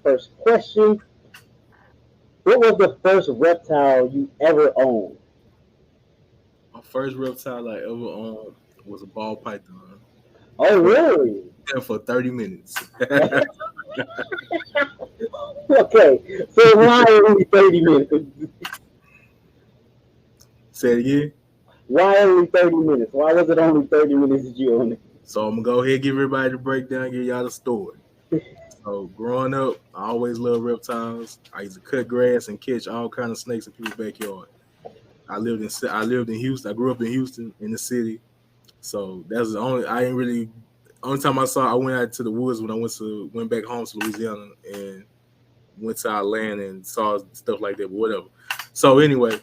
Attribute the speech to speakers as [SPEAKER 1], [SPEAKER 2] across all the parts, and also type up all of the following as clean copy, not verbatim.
[SPEAKER 1] first question. What was the first reptile you ever owned?
[SPEAKER 2] My first reptile I ever owned was a ball python
[SPEAKER 1] Oh,
[SPEAKER 2] for
[SPEAKER 1] really?
[SPEAKER 2] for 30 minutes.
[SPEAKER 1] Okay, so why only 30 minutes?
[SPEAKER 2] Say it again.
[SPEAKER 1] Why only 30 minutes? Why was it only 30 minutes that you owned it?
[SPEAKER 2] So I'm gonna go ahead and give everybody the breakdown, give y'all the story. So growing up, I always loved reptiles. I used to cut grass and catch all kind of snakes in people's backyard. I lived in Houston. I grew up in Houston in the city. So that's the only I ain't really only time I went out to the woods when I went back home to Louisiana and went to our land and saw stuff like that, but whatever. So anyway,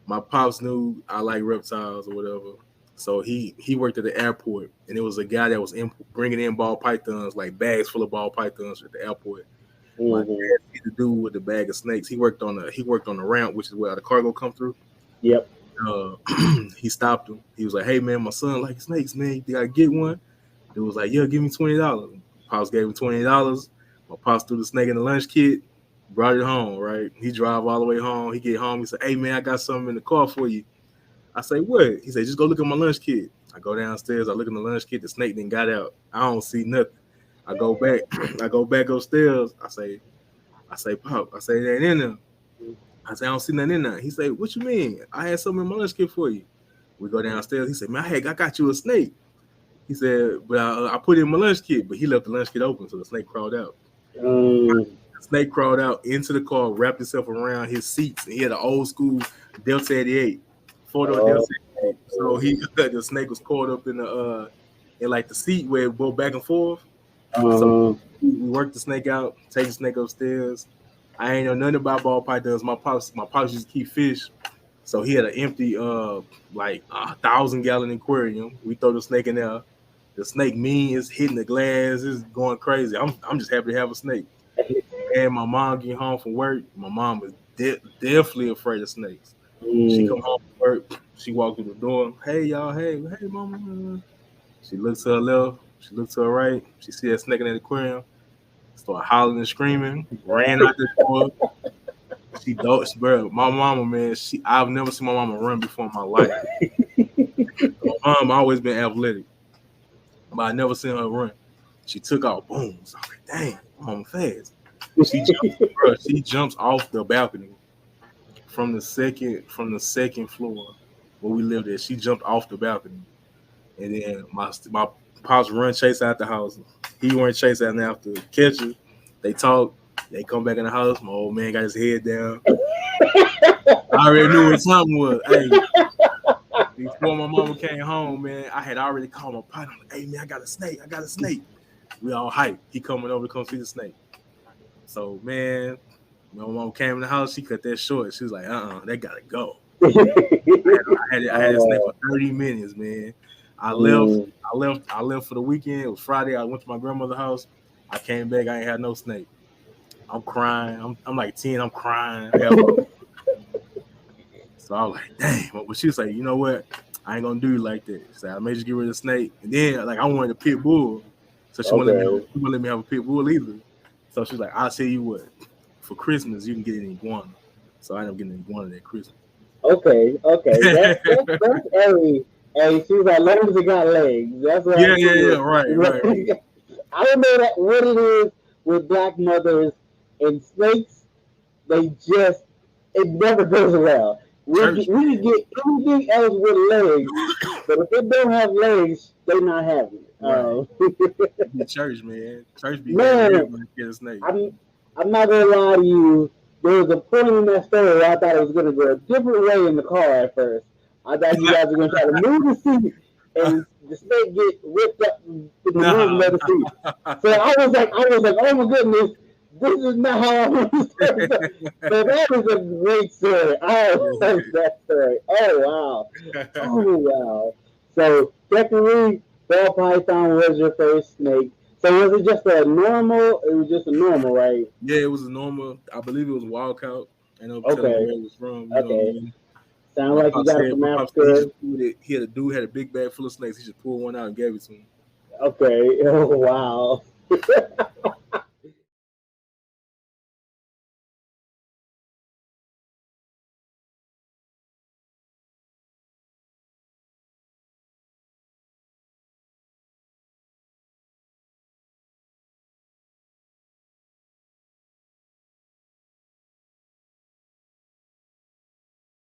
[SPEAKER 2] my pops knew I like reptiles or whatever. So he worked at the airport, and it was a guy that was bringing in ball pythons, like bags full of ball pythons at the airport. My dad
[SPEAKER 1] Mm-hmm.
[SPEAKER 2] had to do with the bag of snakes. He worked on the ramp, which is where the cargo come through.
[SPEAKER 1] Yep.
[SPEAKER 2] Uh, he stopped him. He was like, "Hey man, my son likes snakes, man. You gotta get one." It was like, "Yeah, give me $20." Pops gave him $20. My pops threw the snake in the lunch kit, brought it home. Right? He drive all the way home. He get home. He said, "Hey man, I got something in the car for you." I say, "What?" He said, "Just go look at my lunch kit." I go downstairs. I look in the lunch kit. The snake then got out. I don't see nothing. I go back. I go back upstairs. I say, "Pop." I say, "It ain't in there." I say, "I don't see nothing in there." He say, "What you mean? I had something in my lunch kit for you." We go downstairs. He said, "Man, I got you a snake." He said, "But I put it in my lunch kit." But he left the lunch kit open, so the snake crawled out.
[SPEAKER 1] Mm.
[SPEAKER 2] The snake crawled out into the car, wrapped itself around his seats, and he had an old school Delta 88, photo
[SPEAKER 1] Oh.
[SPEAKER 2] Delta 88. So the snake was caught up in like the seat where it go back and forth. So
[SPEAKER 1] Uh-huh.
[SPEAKER 2] we worked the snake out, take the snake upstairs. I ain't know nothing about ball pythons. My pops used to keep fish. So he had an empty like 1,000-gallon aquarium. We throw the snake in there. The snake mean is hitting the glass, it's going crazy. I'm just happy to have a snake. And my mom get home from work. My mom was definitely afraid of snakes. She come
[SPEAKER 1] Mm.
[SPEAKER 2] home from work. She walked through the door. Hey y'all, hey mama. She looks to her left. She looks to her right. She see that snake in the aquarium. Start hollering and screaming. Ran out the door. Bro, my mama, man, I've never seen my mama run before in my life. My mom always been athletic, but I never seen her run. She took out, boom. So I was like, dang, mama fast. She jumps off the balcony from the second floor where we lived at. She jumped off the balcony, and then my pops run chase out the house. He run chase out after catch her. They talk. They come back in the house. My old man got his head down. I already knew what time was. Hey, before my mama came home, man, I had already called my partner. Like, hey man, I got a snake. I got a snake. We all hyped. He coming over to come see the snake. So man, when my mom came in the house, she cut that short. She was like, they gotta go. I had a snake for 30 minutes, man. I left.
[SPEAKER 1] Mm.
[SPEAKER 2] I left for the weekend. It was Friday. I went to my grandmother's house. I came back. I ain't had no snake. I'm crying. I'm like 10. I'm crying. So I was like, dang. But she was like, you know what? I ain't gonna do you like that. So I made you get rid of the snake. And then like I wanted a pit bull. So she wouldn't let me have a pit bull either. So she's like, I'll tell you what, for Christmas you can get an iguana. So I ended up getting an iguana that Christmas.
[SPEAKER 1] Okay. That's hey, she's like, long as it got legs. That's what
[SPEAKER 2] Yeah, right.
[SPEAKER 1] I don't know what it is with black mothers and snakes. It never goes well. We can get anything else with legs, but if it don't have legs, they not having it.
[SPEAKER 2] Be church, man. Church be
[SPEAKER 1] Man,
[SPEAKER 2] get a snake.
[SPEAKER 1] I'm not gonna lie to you. There was a point in that story where I thought it was gonna go a different way in the car at first. I thought you guys were gonna try to move the seat and the snake get ripped up in the middle of the seat. So I was like, oh my goodness, this is not how I want to start. So that was a great story. I love that story. Oh wow. So definitely, ball python was your first snake. So was it just a normal? It was just a normal, right?
[SPEAKER 2] Yeah, it was a normal. I believe it was wildcat. I know
[SPEAKER 1] Okay.
[SPEAKER 2] where it was from. You know what I mean?
[SPEAKER 1] Sound like you got it from Africa.
[SPEAKER 2] He had a big bag full of snakes. He just pulled one out and gave it to him.
[SPEAKER 1] Okay. Oh wow.